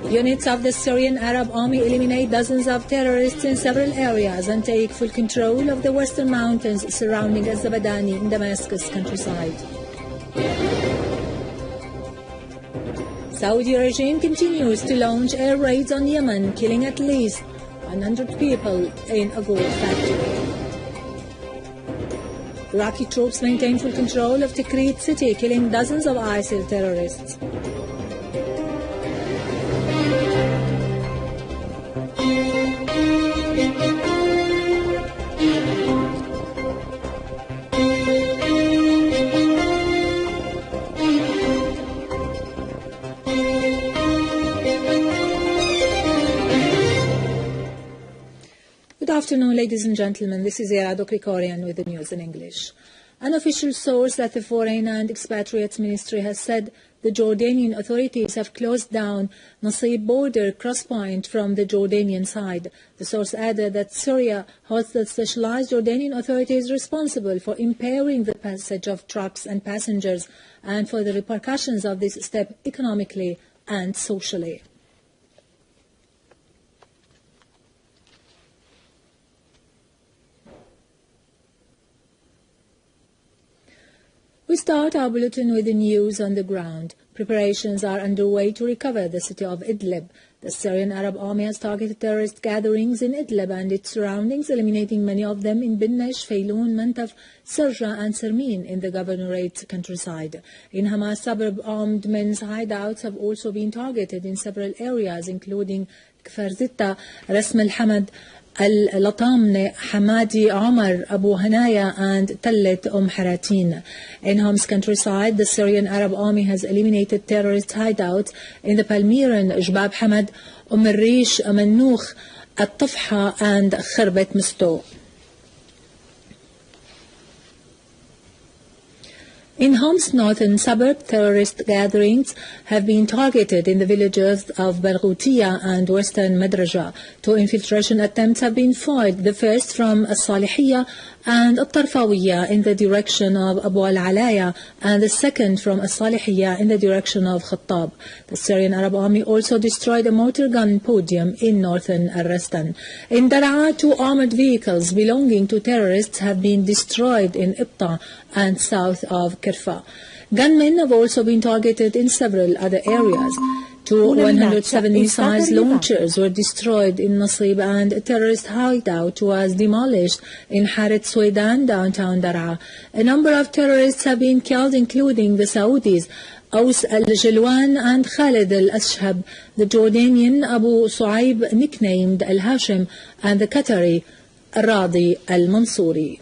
Units of the Syrian Arab Army eliminate dozens of terrorists in several areas and take full control of the western mountains surrounding Az-Zabadani in Damascus countryside. Saudi regime continues to launch air raids on Yemen, killing at least 100 people in a gold factory. Iraqi troops maintain full control of Tikrit city, killing dozens of ISIL terrorists. Good afternoon, ladies and gentlemen. This is Irado Krikorian with the news in English. An official source at the Foreign and Expatriates Ministry has said the Jordanian authorities have closed down Nasseeb border crosspoint from the Jordanian side. The source added that Syria holds the specialized Jordanian authorities responsible for impairing the passage of trucks and passengers and for the repercussions of this step economically and socially. We start our bulletin with the news on the ground. Preparations are underway to recover the city of Idlib. The Syrian Arab Army has targeted terrorist gatherings in Idlib and its surroundings, eliminating many of them in Binnesh, Fayloun, Mantaf, Sirja and Sermin in the governorate countryside. In Hamas suburb, armed men's hideouts have also been targeted in several areas, including Kfar Zitta, Rasm al-Hamad, Al-Latamne, Hamadi, Omar, Abu Hanaya and Tallet Haratin. In Homs countryside, the Syrian Arab Army has eliminated terrorist hideouts in the Palmyran, Jbab Hamad, Rish, Manouch, At-Tafha and Kharbet Musto. In Homs northern suburb, terrorist gatherings have been targeted in the villages of Barghoutia and western Madraja. 2 infiltration attempts have been fired, the first from As-Salihiyya and At-Tarfawiyya in the direction of Abu al-Alaya and the second from As-Salihiyya in the direction of Khattab. The Syrian Arab Army also destroyed a mortar gun podium in northern Al-Rastan. In Daraa, 2 armored vehicles belonging to terrorists have been destroyed in Ibta and south of Kirfa. Gunmen have also been targeted in several other areas. 2 107 missile launchers were destroyed in Nasseeb and a terrorist hideout was demolished in Haret Suedan, downtown Daraa. A number of terrorists have been killed, including the Saudis, Aus al-Jalwan and Khalid al-Ashhab, the Jordanian Abu Suaib nicknamed al-Hashim, and the Qatari Radi al-Mansouri.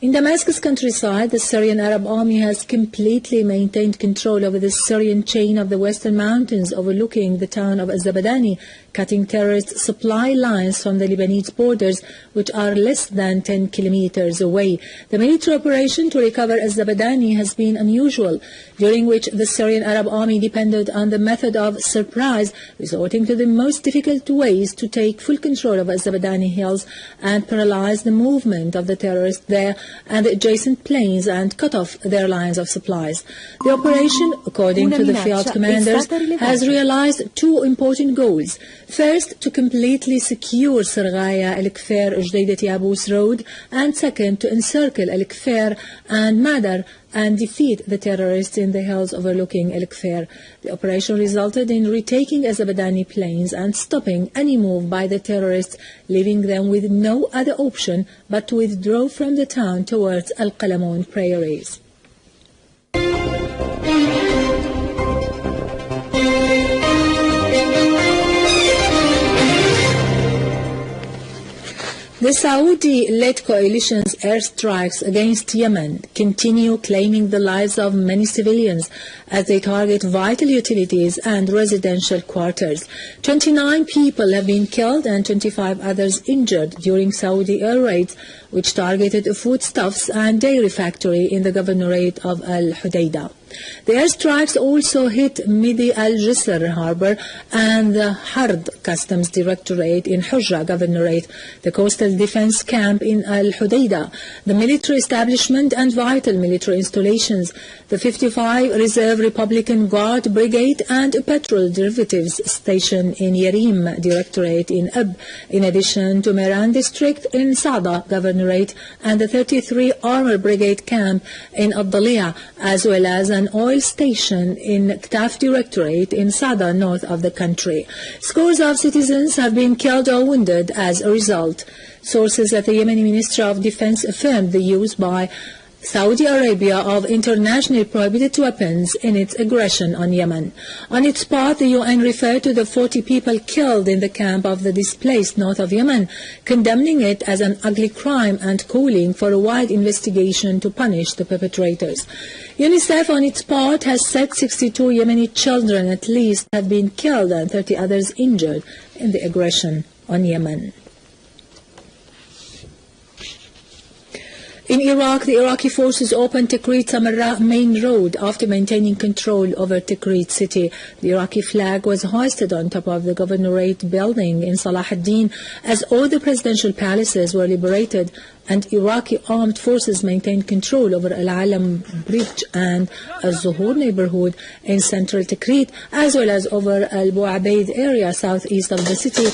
In Damascus countryside, the Syrian Arab Army has completely maintained control over the Syrian chain of the western mountains overlooking the town of Az-Zabadani, cutting terrorist supply lines from the Lebanese borders, which are less than 10 kilometers away. The military operation to recover Az-Zabadani has been unusual, during which the Syrian Arab Army depended on the method of surprise, resorting to the most difficult ways to take full control of Az-Zabadani hills and paralyze the movement of the terrorists there and the adjacent plains and cut off their lines of supplies. The operation, according to the field commanders, has realized 2 important goals. First, to completely secure Sarghaya, Al-Kfair, Jdeidati Abus Road, and second, to encircle Al-Kfair and Madar and defeat the terrorists in the hills overlooking Al-Kfair. The operation resulted in retaking Az-Zabadani plains and stopping any move by the terrorists, leaving them with no other option but to withdraw from the town towards Al-Qalamoun prairies. The Saudi-led coalition's airstrikes against Yemen continue, claiming the lives of many civilians as they target vital utilities and residential quarters. 29 people have been killed and 25 others injured during Saudi air raids which targeted a foodstuffs and dairy factory in the governorate of Al-Hudaydah. The airstrikes also hit Midi al-Jisr harbor and the Hard Customs Directorate in Hujra Governorate, the coastal defense camp in Al-Hudaydah, the military establishment and vital military installations, the 55 Reserve Republican Guard Brigade and a petrol derivatives station in Yarim Directorate in Ab, in addition to Meran District in Sada Governorate and the 33 Armor Brigade camp in Ad-Dalia, as well as an oil station in Ktaf Directorate in Sada, north of the country. Scores of citizens have been killed or wounded as a result. Sources at the Yemeni Ministry of Defense affirmed the use by Saudi Arabia of internationally prohibited weapons in its aggression on Yemen. On its part, the UN referred to the 40 people killed in the camp of the displaced north of Yemen, condemning it as an ugly crime and calling for a wide investigation to punish the perpetrators. UNICEF, on its part, has said 62 Yemeni children at least have been killed and 30 others injured in the aggression on Yemen. In Iraq, the Iraqi forces opened Tikrit-Samarra main road after maintaining control over Tikrit city. The Iraqi flag was hoisted on top of the governorate building in Salah ad-Din as all the presidential palaces were liberated, and Iraqi armed forces maintained control over Al-Alam Bridge and Al-Zuhur neighborhood in central Tikrit, as well as over Al-Bu'abaid area southeast of the city,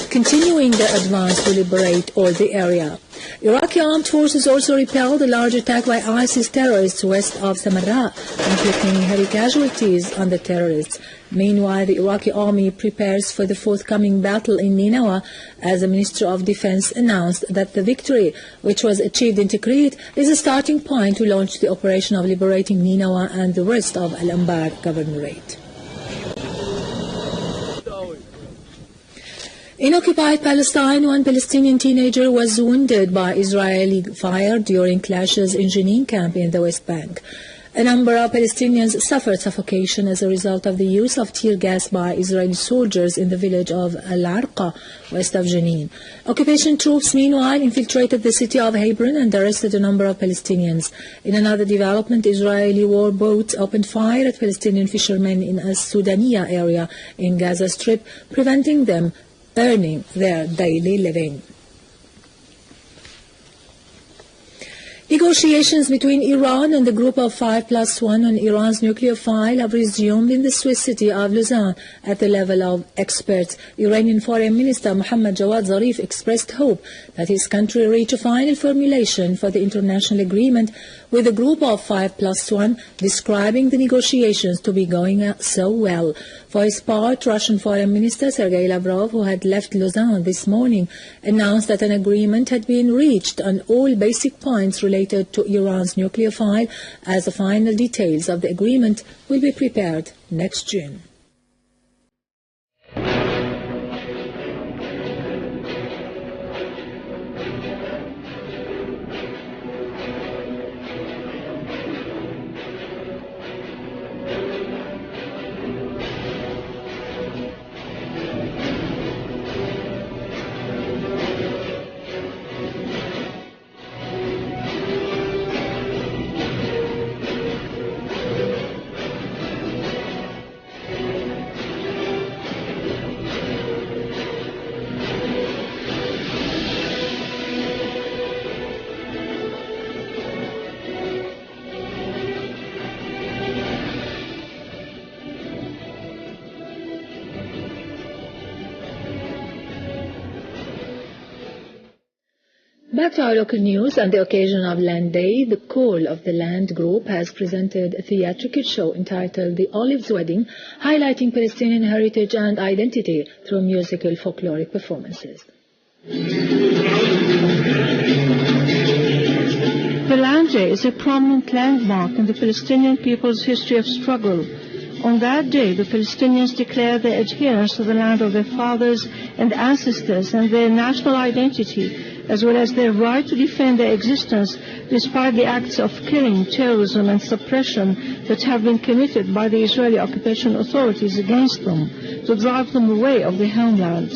continuing their advance to liberate all the area. Iraqi armed forces also repelled a large attack by ISIS terrorists west of Samarra, inflicting heavy casualties on the terrorists. Meanwhile, the Iraqi army prepares for the forthcoming battle in Nineveh, as the Minister of Defense announced that the victory, which was achieved in Tikrit, is a starting point to launch the operation of liberating Nineveh and the rest of Al-Anbar governorate. In occupied Palestine, one Palestinian teenager was wounded by Israeli fire during clashes in Jenin camp in the West Bank. A number of Palestinians suffered suffocation as a result of the use of tear gas by Israeli soldiers in the village of Al-Arqa, west of Jenin. Occupation troops, meanwhile, infiltrated the city of Hebron and arrested a number of Palestinians. In another development, Israeli war boats opened fire at Palestinian fishermen in Al-Sudaniya area in Gaza Strip, preventing them earning their daily living. Negotiations between Iran and the group of 5+1 on Iran's nuclear file have resumed in the Swiss city of Lausanne at the level of experts. Iranian Foreign Minister Mohammad Jawad Zarif expressed hope that his country reach a final formulation for the international agreement, with the group of 5+1 describing the negotiations to be going so well. For his part, Russian Foreign Minister Sergei Lavrov, who had left Lausanne this morning, announced that an agreement had been reached on all basic points related to Iran's nuclear file, as the final details of the agreement will be prepared next June. Back to our local news. On the occasion of Land Day, the Call of the Land Group has presented a theatrical show entitled The Olive's Wedding, highlighting Palestinian heritage and identity through musical folkloric performances. The Land Day is a prominent landmark in the Palestinian people's history of struggle. On that day, the Palestinians declare their adherence to the land of their fathers and ancestors and their national identity, as well as their right to defend their existence despite the acts of killing, terrorism and suppression that have been committed by the Israeli occupation authorities against them to drive them away of their homeland.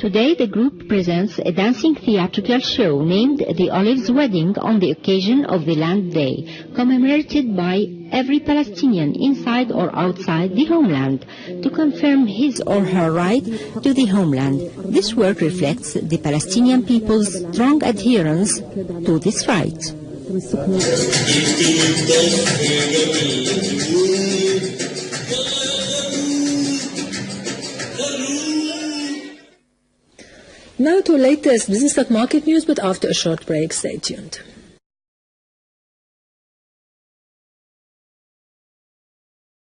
Today, the group presents a dancing theatrical show named The Olives Wedding on the occasion of the Land Day, commemorated by every Palestinian inside or outside the homeland, to confirm his or her right to the homeland. This work reflects the Palestinian people's strong adherence to this right. Now to latest business stock market news, but after a short break. Stay tuned.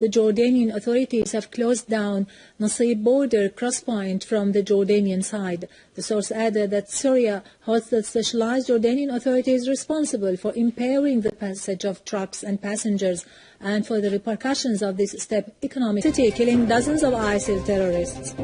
The Jordanian authorities have closed down Nasseeb border crosspoint from the Jordanian side. The source added that Syria holds the specialized Jordanian authorities responsible for impairing the passage of trucks and passengers and for the repercussions of this step economic city, killing dozens of ISIL terrorists.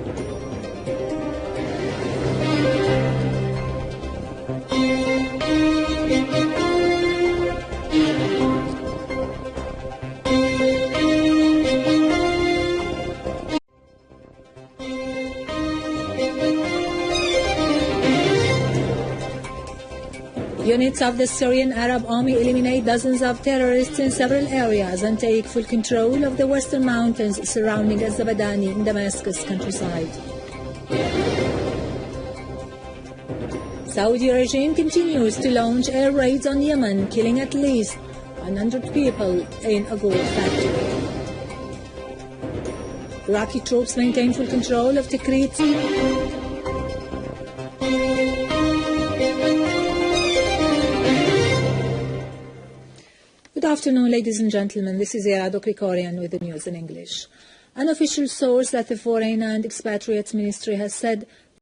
Units of the Syrian Arab Army eliminate dozens of terrorists in several areas and take full control of the western mountains surrounding Zabadani in Damascus countryside. Saudi regime continues to launch air raids on Yemen, killing at least 100 people in a gold factory. Iraqi troops maintain full control of Tikrit. Good afternoon, ladies and gentlemen. This is Irado Krikorian with the news in English. An official source at the Foreign and Expatriates Ministry has said